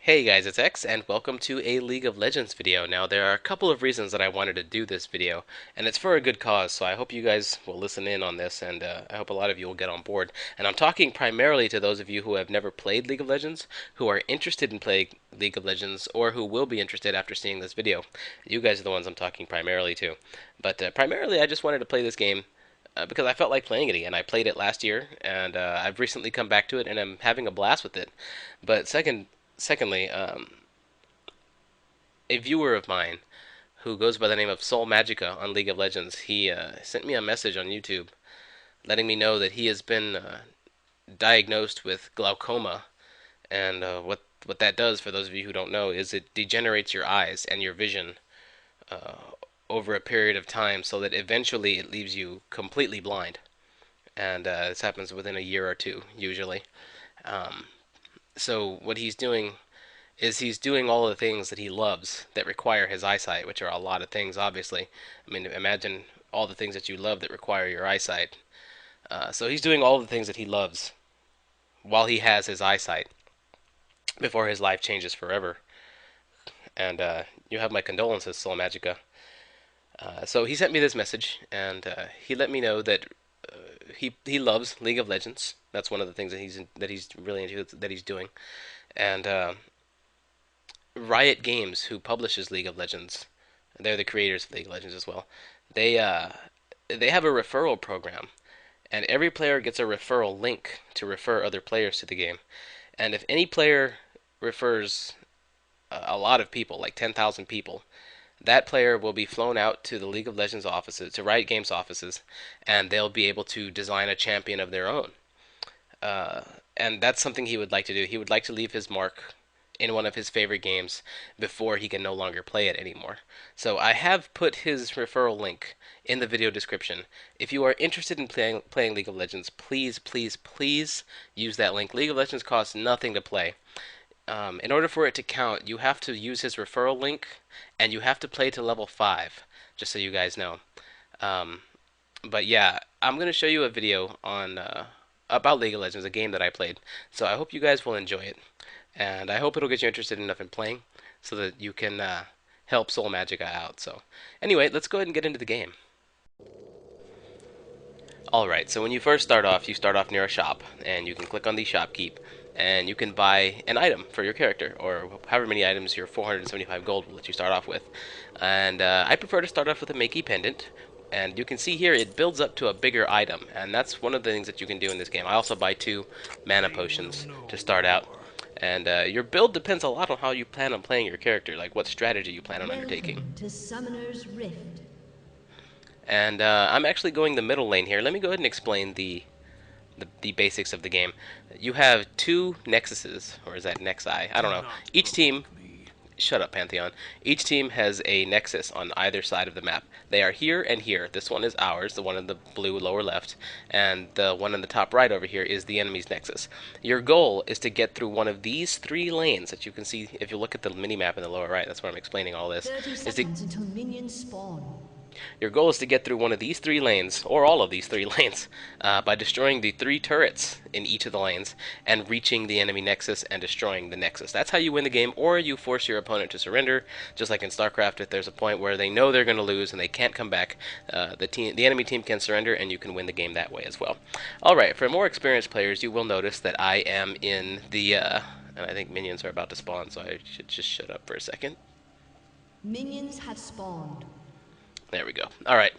Hey guys, it's X, and welcome to a League of Legends video. Now, there are a couple of reasons that I wanted to do this video, and it's for a good cause, so I hope you guys will listen in on this, and I hope a lot of you will get on board. And I'm talking primarily to those of you who have never played League of Legends, who are interested in playing League of Legends, or who will be interested after seeing this video. You guys are the ones I'm talking primarily to. But primarily, I just wanted to play this game because I felt like playing it again. I played it last year, and I've recently come back to it, and I'm having a blast with it. But secondly, a viewer of mine who goes by the name of Soulmagika on League of Legends, he sent me a message on YouTube letting me know that he has been diagnosed with glaucoma, and what that does, for those of you who don't know, is it degenerates your eyes and your vision uh, over a period of time, so that eventually it leaves you completely blind. And this happens within a year or two, usually. Um, so what he's doing all of the things that he loves that require his eyesight, which are a lot of things, obviously. I mean, imagine all the things that you love that require your eyesight. So he's doing all the things that he loves while he has his eyesight before his life changes forever. And you have my condolences, Soul Magica. So he sent me this message, and he let me know that he loves League of Legends. That's one of the things that he's really into, that he's doing. And Riot Games, who publishes League of Legends, they're the creators of League of Legends as well. They uh, they have a referral program, and every player gets a referral link to refer other players to the game. And if any player refers a lot of people, like 10,000 people, that player will be flown out to the League of Legends offices, to Riot Games offices, and they'll be able to design a champion of their own. Uh, and that's something he would like to do. He would like to leave his mark in one of his favorite games before he can no longer play it anymore. So I have put his referral link in the video description. If you are interested in playing League of Legends, please, please, please use that link. League of Legends costs nothing to play. In order for it to count, you have to use his referral link, and you have to play to level 5, just so you guys know. Um, but yeah, I'm going to show you a video on about League of Legends, a game that I played. So I hope you guys will enjoy it, and I hope it'll get you interested enough in playing so that you can help Soul Magica out. So anyway, let's go ahead and get into the game. Alright, so when you first start off, you start off near a shop, and you can click on the shopkeep, and you can buy an item for your character, or however many items your 475 gold will let you start off with. And I prefer to start off with a Makey pendant, and you can see here it builds up to a bigger item, and that's one of the things that you can do in this game. I also buy 2 mana potions to start out. And your build depends a lot on how you plan on playing your character, like what strategy you plan on undertaking. Welcome to Summoner's Rift. And I'm actually going the middle lane here. Let me go ahead and explain the basics of the game. You have 2 nexuses, or is that nexi? I don't know. Each team, shut up, Pantheon. Each team has a nexus on either side of the map. They are here and here. This one is ours, the one in the blue lower left, and the one in the top right over here is the enemy's nexus. Your goal is to get through one of these 3 lanes that you can see if you look at the mini map in the lower right. That's where I'm explaining all this. 30 Is to seconds until minions spawn. Your goal is to get through one of these 3 lanes, or all of these 3 lanes, by destroying the 3 turrets in each of the lanes and reaching the enemy nexus and destroying the nexus. That's how you win the game, or you force your opponent to surrender, just like in StarCraft. If there's a point where they know they're going to lose and they can't come back, the enemy team can surrender, and you can win the game that way as well. Alright, for more experienced players, you will notice that I am in the, and I think minions are about to spawn, so I should just shut up for a second. Minions have spawned. There we go. Alright,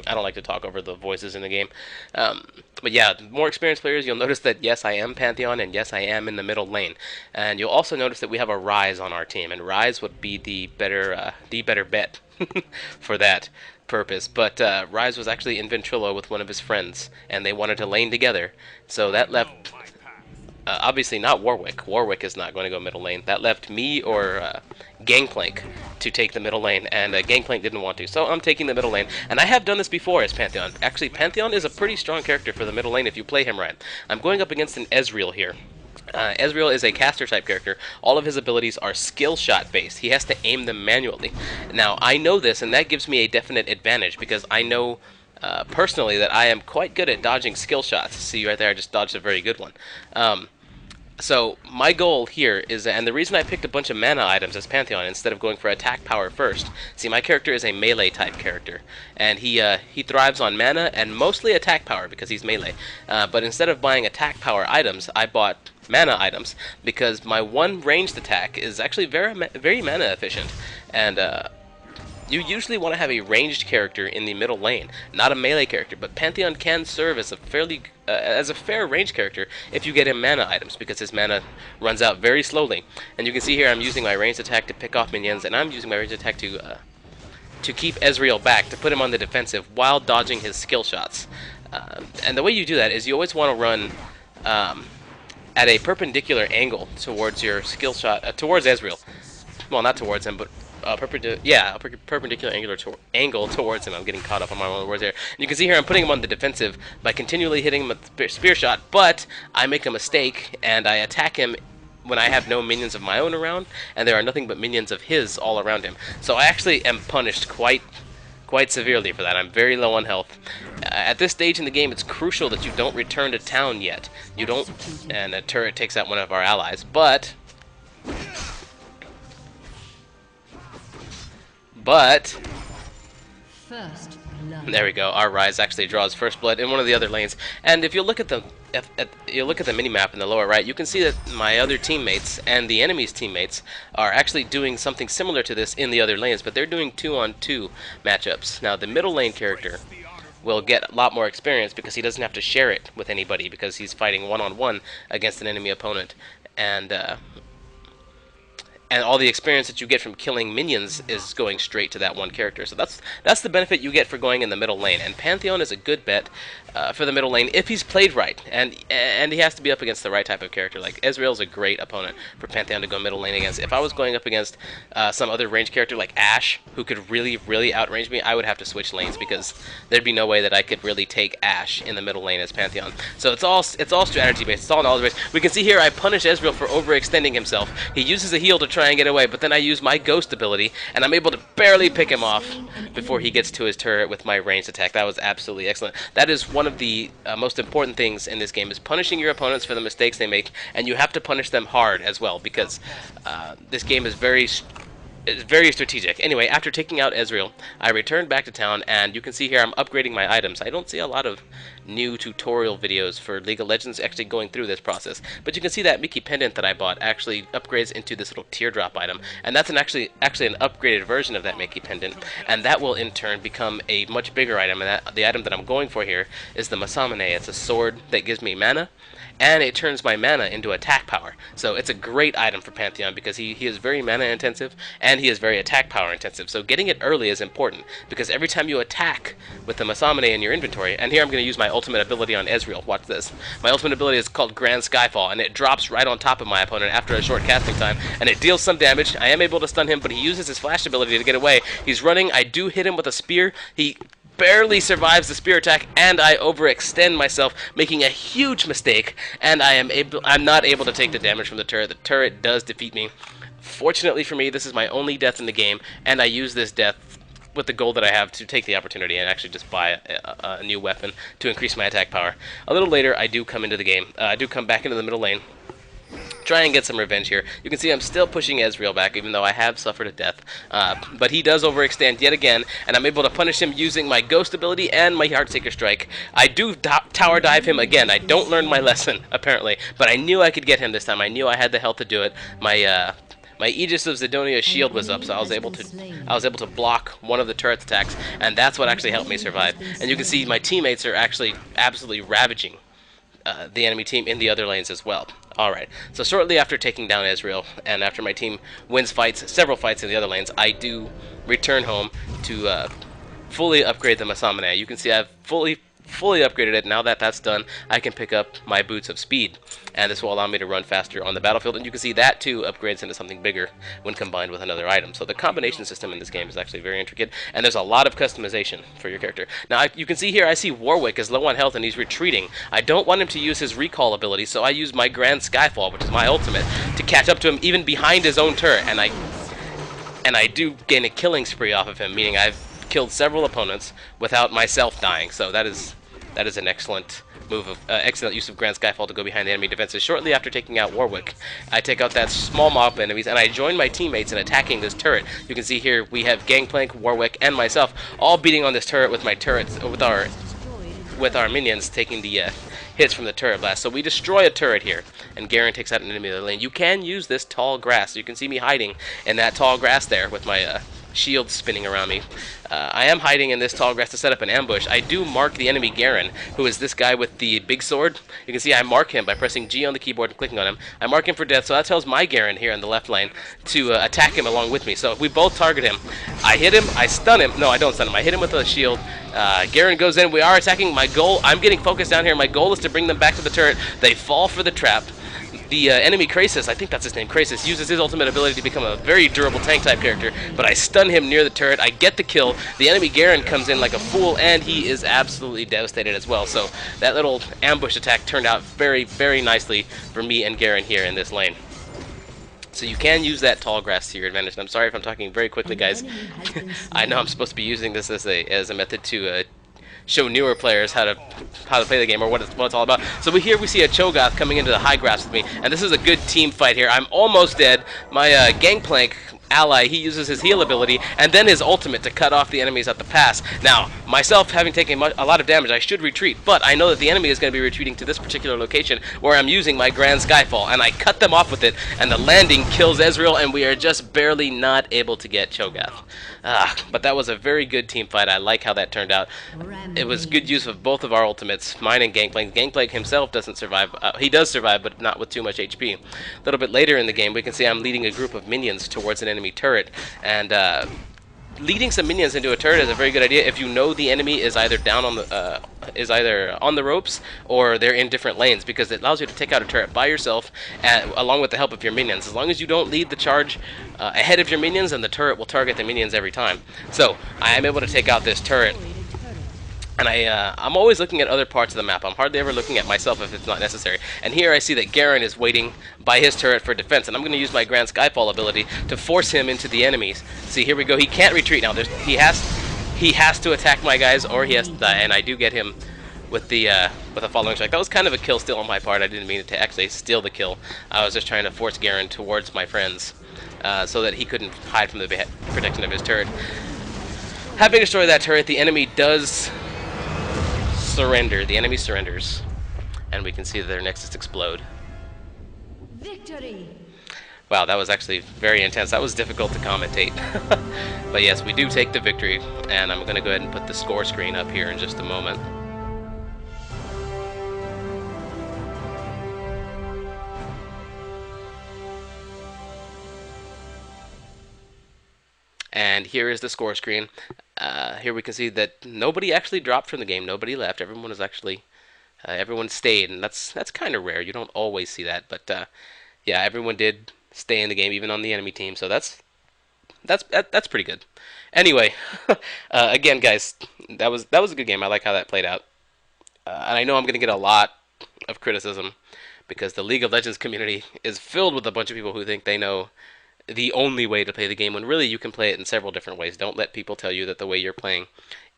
I don't like to talk over the voices in the game. But yeah, more experienced players, you'll notice that yes, I am Pantheon, and yes, I am in the middle lane. And you'll also notice that we have a Rise on our team, and Rise would be the better bet for that purpose. But Rise was actually in Ventrilo with one of his friends, and they wanted to lane together. So that left... obviously not Warwick. Warwick is not going to go middle lane. That left me or Gangplank to take the middle lane, and Gangplank didn't want to. So I'm taking the middle lane, and I have done this before as Pantheon. Actually, Pantheon is a pretty strong character for the middle lane if you play him right. I'm going up against an Ezreal here. Ezreal is a caster type character. All of his abilities are skill shot based. He has to aim them manually. Now, I know this, and that gives me a definite advantage because I know personally that I am quite good at dodging skill shots. See right there, I just dodged a very good one. So my goal here is, and the reason I picked a bunch of mana items as Pantheon instead of going for attack power first. See, my character is a melee type character, and he thrives on mana and mostly attack power because he's melee. But instead of buying attack power items, I bought mana items because my one ranged attack is actually very mana efficient, and you usually want to have a ranged character in the middle lane, not a melee character. But Pantheon can serve as a fair range character if you get him mana items, because his mana runs out very slowly. And you can see here I'm using my ranged attack to pick off minions, and I'm using my ranged attack to keep Ezreal back, to put him on the defensive while dodging his skill shots. And the way you do that is you always want to run at a perpendicular angle towards your skill shot, towards Ezreal. Well, not towards him, but perpendicular angle towards him. I'm getting caught up on my own words here. And you can see here I'm putting him on the defensive by continually hitting him with the spear shot, but I make a mistake and I attack him when I have no minions of my own around, and there are nothing but minions of his all around him. So I actually am punished quite severely for that. I'm very low on health. At this stage in the game, it's crucial that you don't return to town yet. You don't, and a turret takes out one of our allies, but First blood. there we go. Our Rise actually draws first blood in one of the other lanes. And if you look at the mini-map in the lower right, you can see that my other teammates and the enemy's teammates are actually doing something similar to this in the other lanes, but they're doing 2-on-2 matchups. Now, the middle lane character will get a lot more experience because he doesn't have to share it with anybody, because he's fighting one-on-one against an enemy opponent. And all the experience that you get from killing minions is going straight to that one character. So that's the benefit you get for going in the middle lane. And Pantheon is a good bet for the middle lane if he's played right, and he has to be up against the right type of character. Like Ezreal's a great opponent for Pantheon to go middle lane against. If I was going up against some other range character like Ashe, who could really outrange me, I would have to switch lanes because there'd be no way that I could really take Ashe in the middle lane as Pantheon. So it's all strategy based. It's all knowledge based. We can see here I punish Ezreal for overextending himself. He uses a heal to try and get away, but then I use my ghost ability, and I'm able to barely pick him off before he gets to his turret with my ranged attack. That was absolutely excellent. That is one of the most important things in this game, is punishing your opponents for the mistakes they make, and you have to punish them hard as well, because this game is very strategic. Anyway, after taking out Ezreal, I returned back to town, and you can see here I'm upgrading my items. I don't see a lot of new tutorial videos for League of Legends actually going through this process, but you can see that Mickey pendant that I bought actually upgrades into this little teardrop item, and that's actually an upgraded version of that Mickey pendant, and that will in turn become a much bigger item. And the item that I'm going for here is the Masamune. It's a sword that gives me mana, and it turns my mana into attack power. So it's a great item for Pantheon because he is very mana intensive and he is very attack power intensive. So getting it early is important, because every time you attack with the Masamune in your inventory, and here I'm going to use my ultimate ability on Ezreal. Watch this. My ultimate ability is called Grand Skyfall, and it drops right on top of my opponent after a short casting time, and it deals some damage. I am able to stun him, but he uses his flash ability to get away. He's running. I do hit him with a spear. He barely survives the spear attack, and I overextend myself, making a huge mistake, and I'm not able to take the damage from the turret. The turret does defeat me. Fortunately for me, this is my only death in the game, and I use this death with the gold that I have to take the opportunity and actually just buy a new weapon to increase my attack power. A little later, I do come into the game. I do come back into the middle lane, try and get some revenge here. You can see I'm still pushing Ezreal back, even though I have suffered a death. But he does overextend yet again, and I'm able to punish him using my Ghost ability and my Heartseeker Strike. I do tower dive him again. I don't learn my lesson, apparently, but I knew I could get him this time. I knew I had the health to do it. My Aegis of Zidonia's shield was up, so I was able to block one of the turret's attacks, and that's what actually helped me survive. And you can see my teammates are actually absolutely ravaging the enemy team in the other lanes as well. Alright, so shortly after taking down Ezreal, and after my team wins several fights in the other lanes, I do return home to fully upgrade the Masamune. You can see I've fully upgraded it. Now that that's done, I can pick up my Boots of Speed, and this will allow me to run faster on the battlefield, and you can see that too upgrades into something bigger when combined with another item. So the combination system in this game is actually very intricate, and there's a lot of customization for your character. Now you can see here I see Warwick is low on health and he's retreating. I don't want him to use his recall ability, so I use my Grand Skyfall, which is my ultimate, to catch up to him even behind his own turret, and I do gain a killing spree off of him, meaning I've killed several opponents without myself dying. So that is That is an excellent use of Grand Skyfall to go behind the enemy defenses. Shortly after taking out Warwick, I take out that small mob of enemies, and I join my teammates in attacking this turret. You can see here we have Gangplank, Warwick, and myself all beating on this turret with my turrets, with our minions taking the hits from the turret blast. So we destroy a turret here, and Garen takes out an enemy in the lane. You can use this tall grass. You can see me hiding in that tall grass there with my shield spinning around me. I am hiding in this tall grass to set up an ambush. I do mark the enemy Garen, who is this guy with the big sword. You can see I mark him by pressing G on the keyboard and clicking on him. I mark him for death, so that tells my Garen here in the left lane to attack him along with me. So if we both target him, I hit him, I stun him. No, I don't stun him. I hit him with a shield. Garen goes in. We are attacking. My goal, I'm getting focused down here. My goal is to bring them back to the turret. They fall for the trap. The enemy Krasis, I think that's his name, Krasis, uses his ultimate ability to become a very durable tank-type character, but I stun him near the turret, I get the kill, the enemy Garen comes in like a fool, and he is absolutely devastated as well. So that little ambush attack turned out very, very nicely for me and Garen here in this lane. So you can use that tall grass to your advantage. And I'm sorry if I'm talking very quickly, guys. I know I'm supposed to be using this as a method to show newer players how to play the game or what it's all about. So here we see a cho'gath coming into the high grass with me, and this is a good team fight here. I'm almost dead. My Gangplank ally, he uses his heal ability and then his ultimate to cut off the enemies at the pass. Now, myself having taken a lot of damage, I should retreat, but I know that the enemy is going to be retreating to this particular location where I'm using my Grand Skyfall, and I cut them off with it, and the landing kills Ezreal, and we are just barely not able to get cho'gath. But that was a very good team fight. I like how that turned out. It was good use of both of our ultimates, mine and Gangplank. Gangplank himself doesn't survive. He does survive, but not with too much HP. A little bit later in the game, we can see I'm leading a group of minions towards an enemy turret, and leading some minions into a turret is a very good idea if you know the enemy is either down on the ropes or they're in different lanes, because it allows you to take out a turret by yourself along with the help of your minions. As long as you don't lead the charge ahead of your minions, then the turret will target the minions every time. So I am able to take out this turret. And I'm always looking at other parts of the map. I'm hardly ever looking at myself if it's not necessary. And here I see that Garen is waiting by his turret for defense, and I'm going to use my Grand Skyfall ability to force him into the enemies. See, here we go. He can't retreat now. He has to attack my guys, or he has to die. And I do get him with a following strike. That was kind of a kill steal on my part. I didn't mean to actually steal the kill. I was just trying to force Garen towards my friends so that he couldn't hide from the protection of his turret. Having destroyed that turret, the enemy does surrender. The enemy surrenders, and we can see that their nexus explode. Victory! Wow, that was actually very intense. That was difficult to commentate. But yes, we do take the victory, and I'm going to go ahead and put the score screen up here in just a moment. And here is the score screen. Here we can see that nobody actually dropped from the game. Nobody left. Everyone was actually, everyone stayed, and that's kind of rare. You don't always see that, but yeah, everyone did stay in the game, even on the enemy team. So that's pretty good. Anyway, again, guys, that was a good game. I like how that played out, and I know I'm gonna get a lot of criticism because the League of Legends community is filled with a bunch of people who think they know the only way to play the game, when really you can play it in several different ways. Don't let people tell you that the way you're playing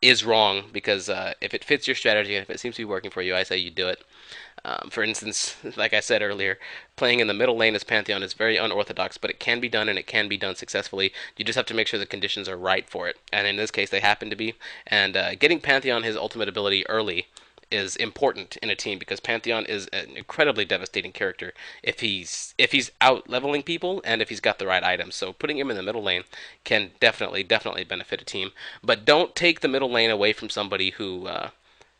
is wrong, because if it fits your strategy and if it seems to be working for you, I say you do it. For instance, like I said earlier, playing in the middle lane as Pantheon is very unorthodox, but it can be done, and it can be done successfully. You just have to make sure the conditions are right for it, and in this case they happen to be. And getting Pantheon his ultimate ability early is important in a team, because Pantheon is an incredibly devastating character if he's out leveling people and if he's got the right items. So putting him in the middle lane can definitely benefit a team. But don't take the middle lane away from somebody who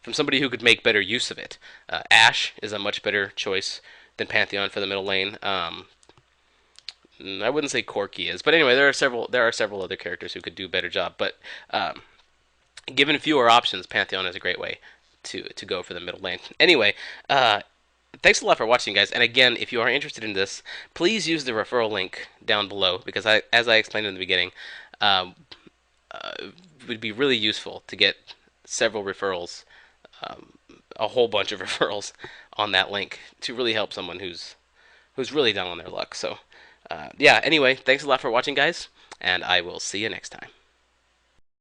could make better use of it. Ashe is a much better choice than Pantheon for the middle lane. I wouldn't say Corki is, but anyway, there are several other characters who could do a better job. But given fewer options, Pantheon is a great way to go for the middle lane. Anyway, thanks a lot for watching, guys. And again, if you are interested in this, please use the referral link down below, because as I explained in the beginning, it would be really useful to get several referrals, a whole bunch of referrals on that link to really help someone who's really down on their luck. So yeah, anyway, thanks a lot for watching, guys, and I will see you next time.